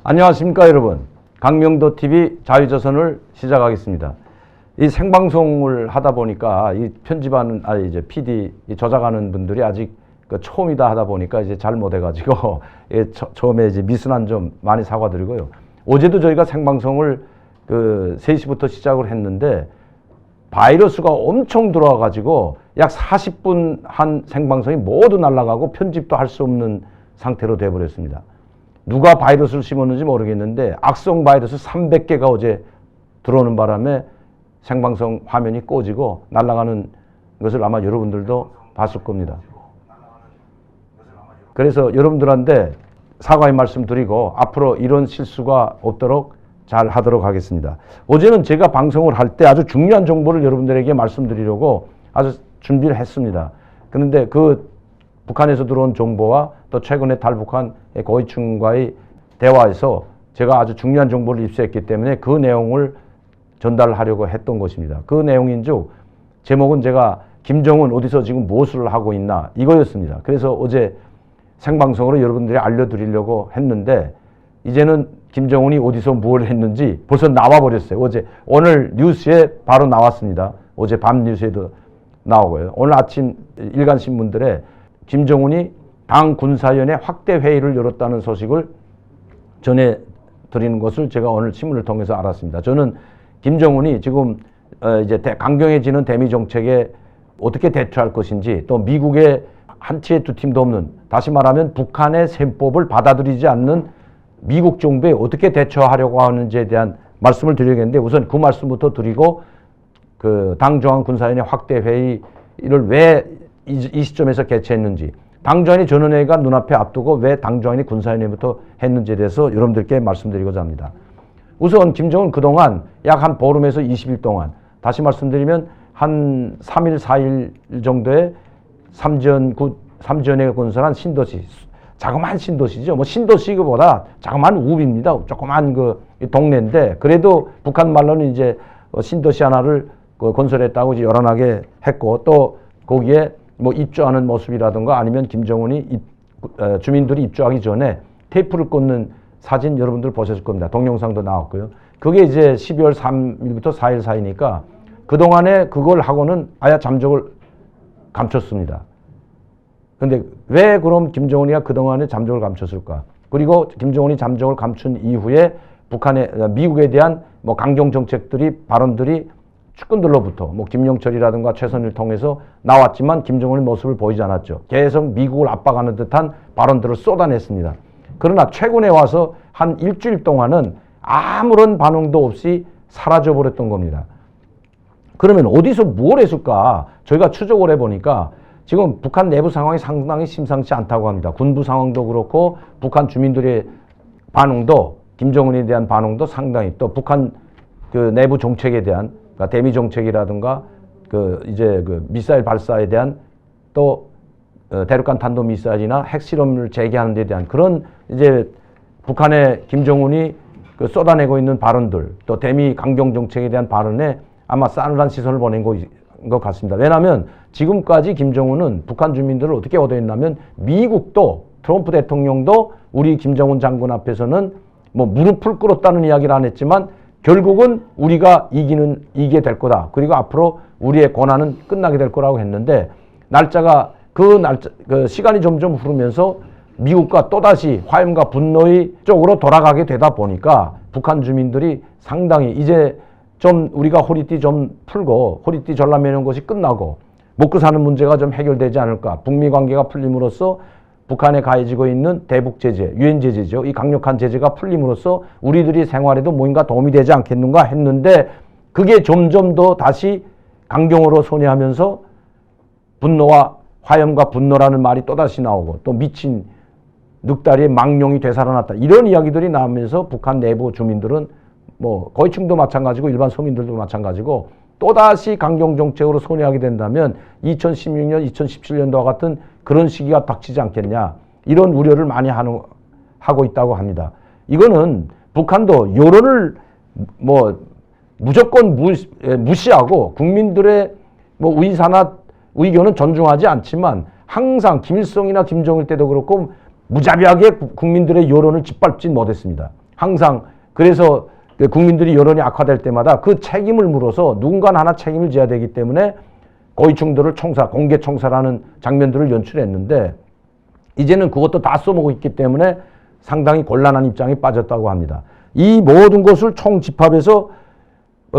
안녕하십니까 여러분. 강명도 TV 자유조선을 시작하겠습니다. 이 생방송을 하다 보니까 이 편집하는 이제 PD 조작하는 분들이 아직 처음이다 하다 보니까 이제 잘 못해가지고 처음에 이제 미순한 점 많이 사과드리고요. 어제도 저희가 생방송을 3시부터 시작을 했는데 바이러스가 엄청 들어와가지고 약 40분 한 생방송이 모두 날아가고 편집도 할 수 없는 상태로 돼버렸습니다. 누가 바이러스를 심었는지 모르겠는데 악성 바이러스 300개가 어제 들어오는 바람에 생방송 화면이 꺼지고 날아가는 것을 아마 여러분들도 봤을 겁니다. 그래서 여러분들한테 사과의 말씀 드리고 앞으로 이런 실수가 없도록 잘 하도록 하겠습니다. 어제는 제가 방송을 할 때 아주 중요한 정보를 여러분들에게 말씀드리려고 아주 준비를 했습니다. 그런데 북한에서 들어온 정보와 또 최근에 탈북한 고위층과의 대화에서 제가 아주 중요한 정보를 입수했기 때문에 그 내용을 전달하려고 했던 것입니다. 그 내용인즉 제목은 제가 김정은 어디서 지금 무엇을 하고 있나 이거였습니다. 그래서 어제 생방송으로 여러분들이 알려드리려고 했는데 이제는 김정은이 어디서 뭘 했는지 벌써 나와버렸어요. 오늘 뉴스에 바로 나왔습니다. 어제 밤 뉴스에도 나오고요. 오늘 아침 일간신문들에 김정은이 당 군사위원회 확대 회의를 열었다는 소식을 전해드리는 것을 제가 오늘 신문을 통해서 알았습니다. 저는 김정은이 지금 이제 강경해지는 대미 정책에 어떻게 대처할 것인지 또 미국의 한치의 두 팀도 없는, 다시 말하면 북한의 셈법을 받아들이지 않는 미국 정부에 어떻게 대처하려고 하는지에 대한 말씀을 드리겠는데, 우선 그 말씀부터 드리고 당 중앙 군사위원회 확대 회의를 왜 이 시점에서 개최했는지, 당중앙위 전원회의가 눈앞에 앞두고 왜 당중앙위 군사위원회부터 했는지에 대해서 여러분들께 말씀드리고자 합니다. 우선 김정은 그동안 약 한 보름에서 20일 동안, 다시 말씀드리면 한 3일, 4일 정도의 삼전에 건설한 신도시, 자그마한 신도시죠. 신도시보다 자그마한 우비입니다. 조그마한 동네인데, 그래도 북한 말로는 이제 신도시 하나를 건설했다고 이제 요란하게 했고, 또 거기에 입주하는 모습이라든가 아니면 김정은이 주민들이 입주하기 전에 테이프를 꽂는 사진 여러분들 보셨을 겁니다. 동영상도 나왔고요. 그게 이제 12월 3일부터 4일 사이니까 그동안에 그걸 하고는 아예 잠적을 감췄습니다. 근데 왜 그럼 김정은이가 그동안에 잠적을 감췄을까? 그리고 김정은이 잠적을 감춘 이후에 미국에 대한 강경 정책들이, 발언들이 측근들로부터 김영철이라든가 최선을 통해서 나왔지만 김정은의 모습을 보이지 않았죠. 계속 미국을 압박하는 듯한 발언들을 쏟아냈습니다. 그러나 최근에 와서 한 일주일 동안은 아무런 반응도 없이 사라져버렸던 겁니다. 그러면 어디서 뭘 했을까? 저희가 추적을 해보니까 지금 북한 내부 상황이 상당히 심상치 않다고 합니다. 군부 상황도 그렇고 북한 주민들의 반응도, 김정은에 대한 반응도 상당히, 또 북한 내부 정책에 대한, 그러니까 대미 정책이라든가 미사일 발사에 대한, 또 대륙간 탄도 미사일이나 핵실험을 재개하는 데 대한 그런 이제 북한의 김정은이 쏟아내고 있는 발언들, 또 대미 강경 정책에 대한 발언에 아마 싸늘한 시선을 보낸 것 같습니다. 왜냐하면 지금까지 김정은은 북한 주민들을 어떻게 얻어냈냐면, 미국도, 트럼프 대통령도 우리 김정은 장군 앞에서는 무릎을 꿇었다는 이야기를 안 했지만 결국은 우리가 이기게 될 거다. 그리고 앞으로 우리의 고난은 끝나게 될 거라고 했는데, 시간이 점점 흐르면서 미국과 또다시 화염과 분노의 쪽으로 돌아가게 되다 보니까 북한 주민들이 상당히 이제 좀 우리가 호리띠 좀 풀고 호리띠 전람매는 것이 끝나고 먹고 사는 문제가 좀 해결되지 않을까. 북미 관계가 풀림으로써 북한에 가해지고 있는 대북 제재, 유엔 제재죠. 이 강력한 제재가 풀림으로써 우리들이 생활에도 뭔가 도움이 되지 않겠는가 했는데, 그게 점점 더 다시 강경으로 손해하면서 분노와 화염과 분노라는 말이 또다시 나오고, 또 미친 늑다리의 망령이 되살아났다, 이런 이야기들이 나오면서 북한 내부 주민들은 고위층도 마찬가지고 일반 서민들도 마찬가지고 또다시 강경 정책으로 손해하게 된다면 2016년, 2017년도와 같은 그런 시기가 닥치지 않겠냐, 이런 우려를 많이 하고 있다고 합니다. 이거는 북한도 여론을 무조건 무시하고 국민들의 의사나 의견은 존중하지 않지만 항상 김일성이나 김정일 때도 그렇고 무자비하게 국민들의 여론을 짓밟지 못했습니다. 항상 그래서 국민들이 여론이 악화될 때마다 그 책임을 물어서 누군가 하나 책임을 져야 되기 때문에 고위층들을 공개 청사라는 장면들을 연출했는데 이제는 그것도 다 써먹고 있기 때문에 상당히 곤란한 입장에 빠졌다고 합니다. 이 모든 것을 총집합해서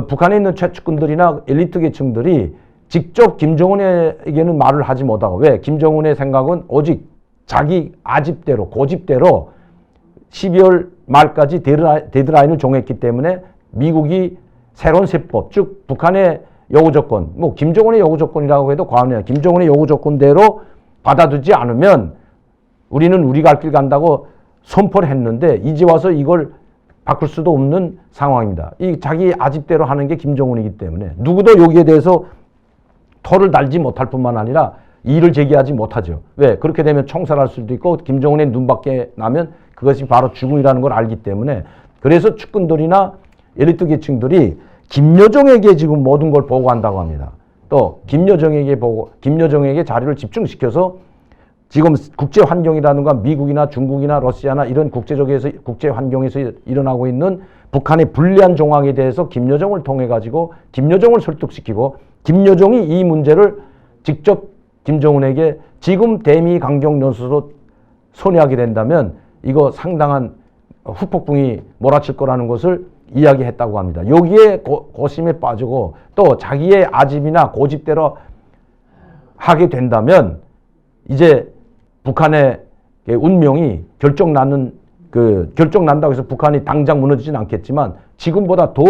북한에 있는 최측근들이나 엘리트 계층들이 직접 김정은에게는 말을 하지 못하고, 왜? 김정은의 생각은 오직 자기 아집대로 고집대로 12월 말까지 데드라인을 정했기 때문에 미국이 새로운 세법, 즉 북한의 요구 조건, 뭐 김정은의 요구 조건이라고 해도 과언이야. 김정은의 요구 조건대로 받아두지 않으면 우리는 우리 갈 길 간다고 선포를 했는데 이제 와서 이걸 바꿀 수도 없는 상황입니다. 이 자기 아집대로 하는 게 김정은이기 때문에 누구도 여기에 대해서 토를 달지 못할 뿐만 아니라 이의를 제기하지 못하죠. 왜? 그렇게 되면 총살할 수도 있고 김정은의 눈밖에 나면 그것이 바로 죽음이라는 걸 알기 때문에, 그래서 측근들이나 엘리트 계층들이 김여정에게 지금 모든 걸 보고한다고 합니다. 또 김여정에게 자료를 집중시켜서 지금 국제 환경이라든가 미국이나 중국이나 러시아나 이런 국제 환경에서 일어나고 있는 북한의 불리한 정황에 대해서 김여정을 통해 가지고 김여정을 설득시키고 김여정이 이 문제를 직접 김정은에게 지금 대미 강경 연수로 선회하게 된다면 이거 상당한 후폭풍이 몰아칠 거라는 것을 이야기했다고 합니다. 여기에 고심에 빠지고 또 자기의 아집이나 고집대로 하게 된다면 이제 북한의 운명이 결정난다고 해서 북한이 당장 무너지진 않겠지만 지금보다 더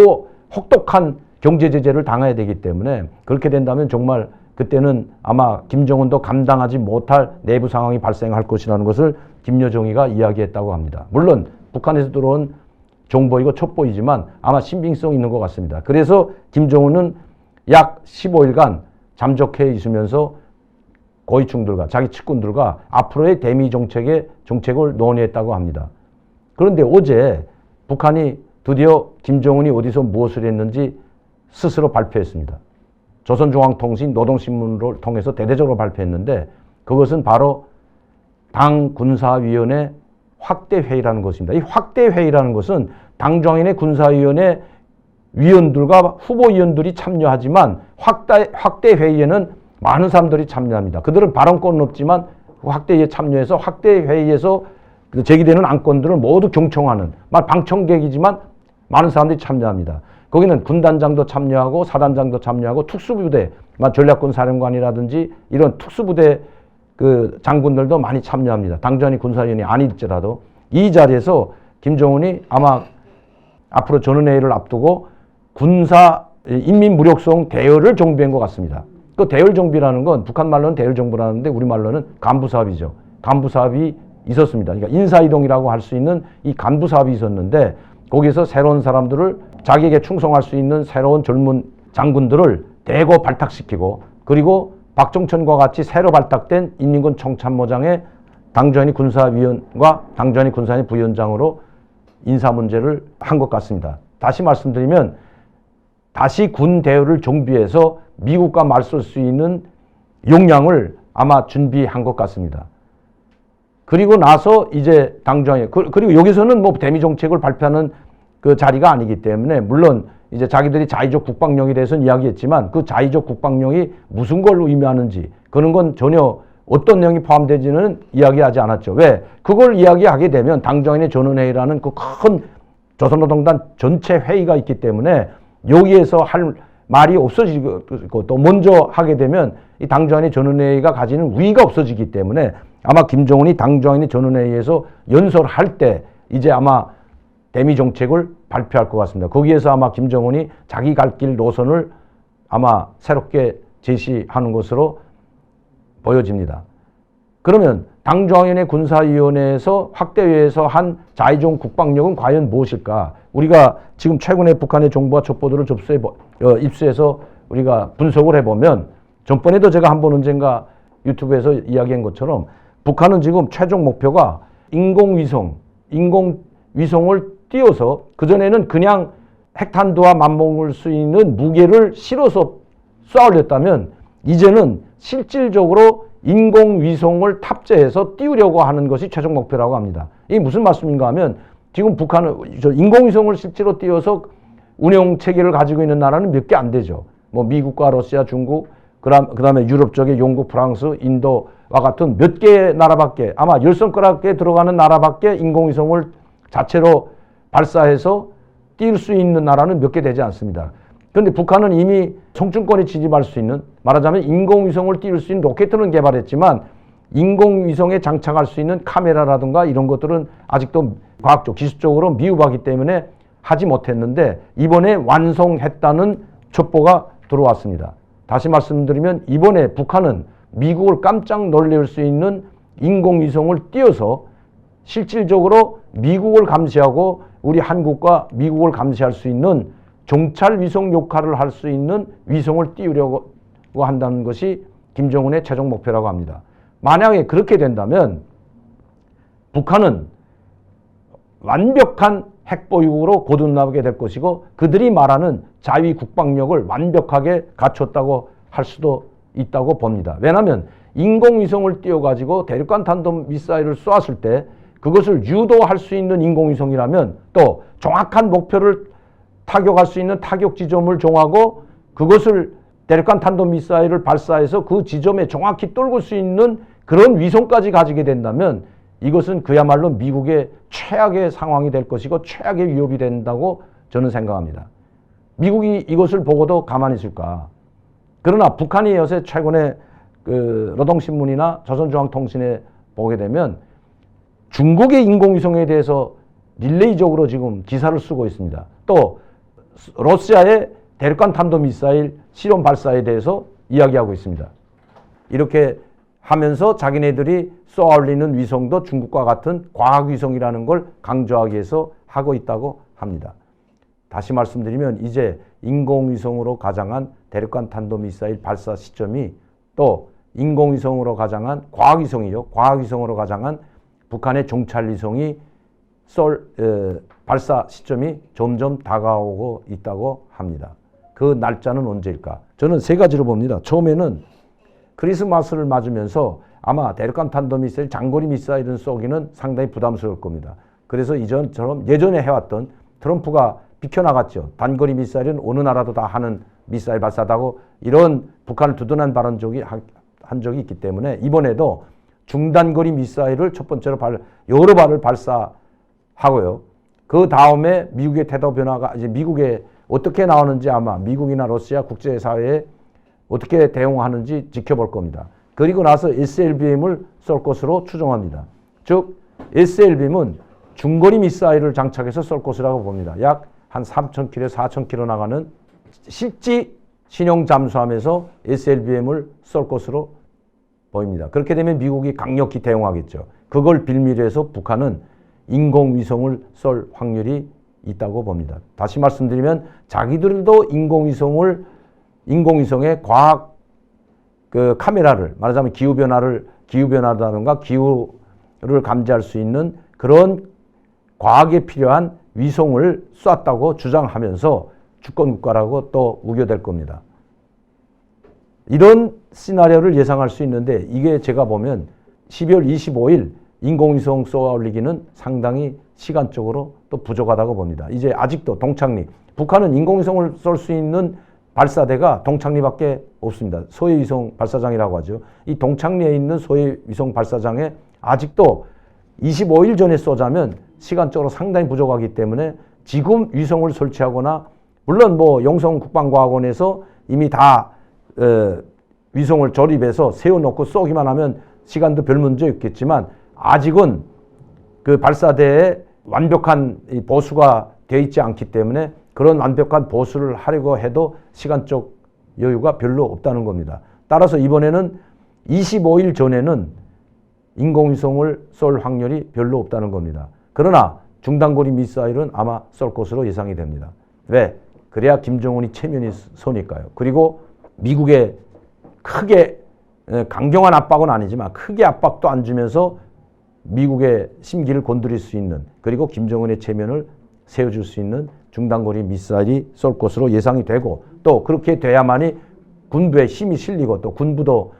혹독한 경제 제재를 당해야 되기 때문에 그렇게 된다면 정말 그때는 아마 김정은도 감당하지 못할 내부 상황이 발생할 것이라는 것을 김여정이가 이야기했다고 합니다. 물론 북한에서 들어온 정보이고 첩보이지만 아마 신빙성이 있는 것 같습니다. 그래서 김정은은 약 15일간 잠적해 있으면서 고위층들과 자기 측근들과 앞으로의 대미 정책을 논의했다고 합니다. 그런데 어제 북한이 드디어 김정은이 어디서 무엇을 했는지 스스로 발표했습니다. 조선중앙통신 노동신문을 통해서 대대적으로 발표했는데 그것은 바로 당 군사위원회 확대회의라는 것입니다. 이 확대회의라는 것은 당정인의 군사위원회 위원들과 후보위원들이 참여하지만 확대회의에는 많은 사람들이 참여합니다. 그들은 발언권은 없지만 확대회의에 참여해서 확대회의에서 제기되는 안건들을 모두 경청하는 방청객이지만 많은 사람들이 참여합니다. 거기는 군단장도 참여하고 사단장도 참여하고 특수부대, 전략군 사령관이라든지 이런 특수부대 장군들도 많이 참여합니다. 당전이 군사위원이 아닐지라도 이 자리에서 김정은이 아마 앞으로 전원회의를 앞두고 군사 인민무력성 대열을 정비한 것 같습니다. 그 대열 정비라는 건 북한 말로는 대열 정부라는데 우리 말로는 간부 사업이죠. 간부 사업이 있었습니다. 그러니까 인사이동이라고 할 수 있는 이 간부 사업이 있었는데 거기서 새로운 사람들을 자기에게 충성할 수 있는 새로운 젊은 장군들을 대거 발탁시키고 그리고 박정천과 같이 새로 발탁된 인민군 총참모장의 당전이 군사위원과 당전이 군사위 부위원장으로 인사 문제를 한 것 같습니다. 다시 말씀드리면 다시 군 대열을 정비해서 미국과 맞설 수 있는 역량을 아마 준비한 것 같습니다. 그리고 나서 이제 당정이 그리고 여기서는 뭐 대미 정책을 발표하는 그 자리가 아니기 때문에 물론 이제 자기들이 자의적 국방령에 대해서는 이야기했지만 그 자의적 국방령이 무슨 걸 의미하는지 그런 건 전혀 어떤 내용이 포함되지는 이야기하지 않았죠. 왜? 그걸 이야기하게 되면 당정인의 전원회의라는 그 큰 조선노동당 전체 회의가 있기 때문에 여기에서 할 말이 없어지고 또 먼저 하게 되면 이 당정인의 전원회의가 가지는 위가 없어지기 때문에 아마 김정은이 당정인의 전원회의에서 연설할 때 이제 아마 대미 정책을 발표할 것 같습니다. 거기에서 아마 김정은이 자기 갈 길 노선을 아마 새롭게 제시하는 것으로 보여집니다. 그러면 당정인의 군사위원회에서 확대회에서 한 자의적 국방력은 과연 무엇일까? 우리가 지금 최근에 북한의 정보와 첩보들을 입수해서 우리가 분석을 해보면 전번에도 제가 한번 언젠가 유튜브에서 이야기한 것처럼 북한은 지금 최종 목표가 인공위성을 띄워서 그전에는 그냥 핵탄두와 맞먹을 수 있는 무게를 실어서 쏘아올렸다면 이제는 실질적으로 인공위성을 탑재해서 띄우려고 하는 것이 최종 목표라고 합니다. 이게 무슨 말씀인가 하면 지금 북한은 인공위성을 실제로 띄워서 운영 체계를 가지고 있는 나라는 몇 개 안 되죠. 뭐 미국과 러시아, 중국, 그다음에 유럽 쪽에 영국, 프랑스, 인도와 같은 몇 개 나라밖에, 아마 10손가락에 들어가는 나라밖에 인공위성을 자체로 발사해서 띄울 수 있는 나라는 몇 개 되지 않습니다. 그런데 북한은 이미 성층권에 진입할 수 있는, 말하자면 인공위성을 띄울 수 있는 로켓을 개발했지만 인공위성에 장착할 수 있는 카메라라든가 이런 것들은 아직도 과학적, 기술적으로 미흡하기 때문에 하지 못했는데 이번에 완성했다는 첩보가 들어왔습니다. 다시 말씀드리면 이번에 북한은 미국을 깜짝 놀랄 수 있는 인공위성을 띄워서 실질적으로 미국을 감시하고 우리 한국과 미국을 감시할 수 있는 정찰 위성 역할을 할 수 있는 위성을 띄우려고 한다는 것이 김정은의 최종 목표라고 합니다. 만약에 그렇게 된다면 북한은 완벽한 핵보유국으로 거듭나게 될 것이고 그들이 말하는 자위 국방력을 완벽하게 갖췄다고 할 수도 있다고 봅니다. 왜냐하면 인공위성을 띄워가지고 대륙간 탄도 미사일을 쏘았을 때 그것을 유도할 수 있는 인공위성이라면 또 정확한 목표를 타격할 수 있는 타격 지점을 정하고 그것을 대륙간 탄도 미사일을 발사해서 그 지점에 정확히 떨굴 수 있는 그런 위성까지 가지게 된다면 이것은 그야말로 미국의 최악의 상황이 될 것이고 최악의 위협이 된다고 저는 생각합니다. 미국이 이것을 보고도 가만히 있을까? 그러나 북한이 요새 최근에 그 노동신문이나 조선중앙통신에 보게 되면 중국의 인공위성에 대해서 릴레이적으로 지금 기사를 쓰고 있습니다. 또 러시아의 대륙간 탄도미사일 실험 발사에 대해서 이야기하고 있습니다. 이렇게 하면서 자기네들이 쏘아 올리는 위성도 중국과 같은 과학위성이라는 걸 강조하기 위해서 하고 있다고 합니다. 다시 말씀드리면 이제 인공위성으로 가장한 대륙간 탄도미사일 발사 시점이 또 인공위성으로 가장한 과학위성이죠. 과학위성으로 가장한 북한의 정찰위성이 발사 시점이 점점 다가오고 있다고 합니다. 그 날짜는 언제일까? 저는 세 가지로 봅니다. 처음에는 크리스마스를 맞으면서 아마 대륙간 탄도미사일, 장거리 미사일은 쏘기는 상당히 부담스러울 겁니다. 그래서 이전처럼 예전에 해왔던 트럼프가 비켜나갔죠. 단거리 미사일은 어느 나라도 다 하는 미사일 발사다고 이런 북한을 두둔한 발언 한 적이 있기 때문에 이번에도 중단거리 미사일을 첫 번째로 여러 발을 발사하고요. 그 다음에 미국의 태도 변화가 이제 미국에 어떻게 나오는지 아마 미국이나 러시아 국제사회에 어떻게 대응하는지 지켜볼 겁니다. 그리고 나서 SLBM을 쏠 것으로 추정합니다. 즉 SLBM은 중거리 미사일을 장착해서 쏠 것이라고 봅니다. 약 한 3,000km, 4,000km 나가는 실지 신형 잠수함에서 SLBM을 쏠 것으로 보입니다. 그렇게 되면 미국이 강력히 대응하겠죠. 그걸 빌미로 해서 북한은 인공위성을 쏠 확률이 있다고 봅니다. 다시 말씀드리면 자기들도 인공위성의 과학 그 카메라를 말하자면 기후변화라든가 기후를 감지할 수 있는 그런 과학에 필요한 위성을 쐈다고 주장하면서 주권국가라고 또 우겨댈 겁니다. 이런 시나리오를 예상할 수 있는데 이게 제가 보면 12월 25일 인공위성 쏘아 올리기는 상당히 시간적으로 또 부족하다고 봅니다. 이제 아직도 동창리, 북한은 인공위성을 쏠 수 있는 발사대가 동창리밖에 없습니다. 소해위성 발사장이라고 하죠. 이 동창리에 있는 소해위성 발사장에 아직도 25일 전에 쏘자면 시간적으로 상당히 부족하기 때문에 지금 위성을 설치하거나 물론 뭐 영성국방과학원에서 이미 다 위성을 조립해서 세워놓고 쏘기만 하면 시간도 별 문제 없겠지만 아직은 그 발사대에 완벽한 보수가 되어 있지 않기 때문에 그런 완벽한 보수를 하려고 해도 시간적 여유가 별로 없다는 겁니다. 따라서 이번에는 25일 전에는 인공위성을 쏠 확률이 별로 없다는 겁니다. 그러나 중단거리 미사일은 아마 쏠 것으로 예상이 됩니다. 왜? 그래야 김정은이 체면이 서니까요. 그리고 미국에 크게 강경한 압박은 아니지만 크게 압박도 안 주면서 미국의 심기를 건드릴 수 있는 그리고 김정은의 체면을 세워줄 수 있는 중단거리 미사일이 쏠 것으로 예상이 되고 또 그렇게 돼야만이 군부에 힘이 실리고 또 군부도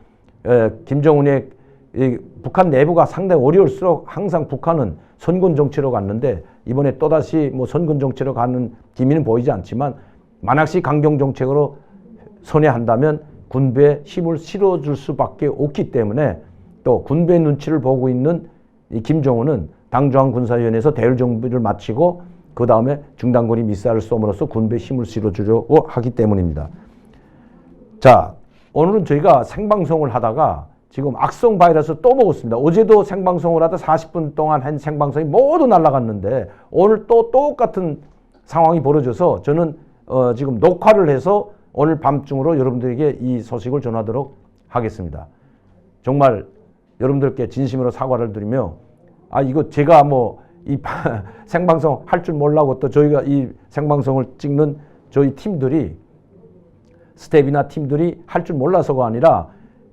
김정은의 이 북한 내부가 상당히 어려울수록 항상 북한은 선군 정치로 갔는데 이번에 또다시 뭐 선군 정치로 가는 기미는 보이지 않지만 만약시 강경 정책으로 선회한다면 군부에 힘을 실어줄 수밖에 없기 때문에 또 군부의 눈치를 보고 있는 이 김정은은 당중앙군사위원회에서 대일 정비를 마치고 그 다음에 중단거리 미사일을 쏘므로써 군부에 힘을 실어주려고 하기 때문입니다. 자, 오늘은 저희가 생방송을 하다가 지금 악성 바이러스 또 먹었습니다. 어제도 생방송을 하다 40분 동안 한 생방송이 모두 날아갔는데 오늘 또 똑같은 상황이 벌어져서 저는 지금 녹화를 해서 오늘 밤중으로 여러분들에게 이 소식을 전하도록 하겠습니다. 정말 여러분들께 진심으로 사과를 드리며 이거 제가 뭐 이 생방송 할 줄 몰라고 또 저희가 이 생방송을 찍는 저희 팀들이 스텝이나 팀들이 할 줄 몰라서가 아니라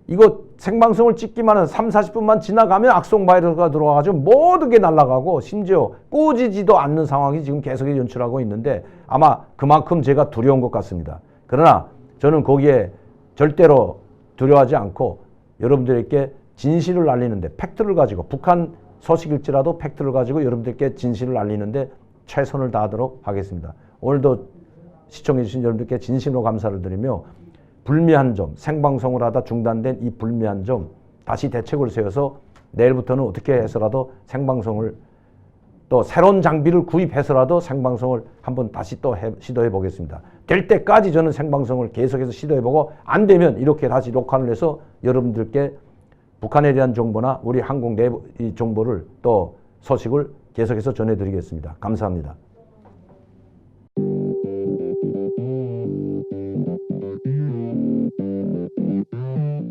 이거 생방송을 찍기만 한 3, 40분만 지나가면 악성 바이러스가 들어와가지고 모든 게 날아가고 심지어 꺼지지도 않는 상황이 지금 계속 연출하고 있는데 아마 그만큼 제가 두려운 것 같습니다. 그러나 저는 거기에 절대로 두려워하지 않고 여러분들에게 진실을 알리는데 팩트를 가지고 북한 소식일지라도 팩트를 가지고 여러분들께 진실을 알리는데 최선을 다하도록 하겠습니다. 오늘도 시청해 주신 여러분들께 진심으로 감사를 드리며 불미한 점, 생방송을 하다 중단된 이 불미한 점 다시 대책을 세워서 내일부터는 어떻게 해서라도 생방송을 또 새로운 장비를 구입해서라도 생방송을 한번 다시 또 시도해 보겠습니다. 될 때까지 저는 생방송을 계속해서 시도해 보고 안 되면 이렇게 다시 녹화를 해서 여러분들께 북한에 대한 정보나 우리 한국 내부 이 정보를 또 소식을 계속해서 전해드리겠습니다. 감사합니다.